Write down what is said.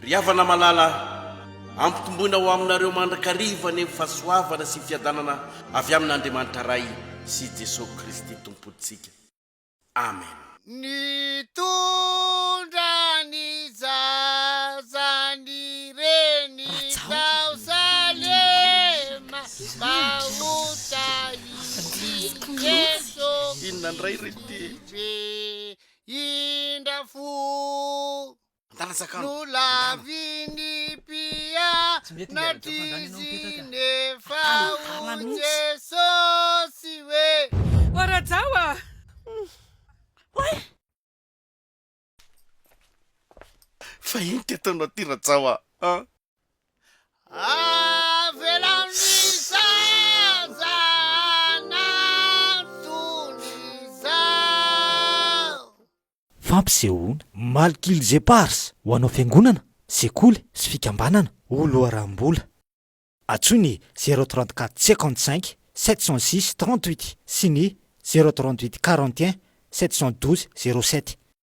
ry havana malala ampitomboina ho aminareo mandrakariva ny fahasoavana sy fiadanana avy amin'Andriamanitra ray sy Jesosy Kristy tompontsika. Amen. Nitondra ny zazany reny tao Salema mahota izy Jesosy Inona ndray rety be indrafo no laviny pia natizy nefa o Jesosy we Warazawa! fa iny ty ataonao ty Rajawa a fampisehoana malkily zepars ho anao fiangonana sekoly sy fikambanana oloaram-bola atsony 034 55 706 38 sy ny 038 41 712 07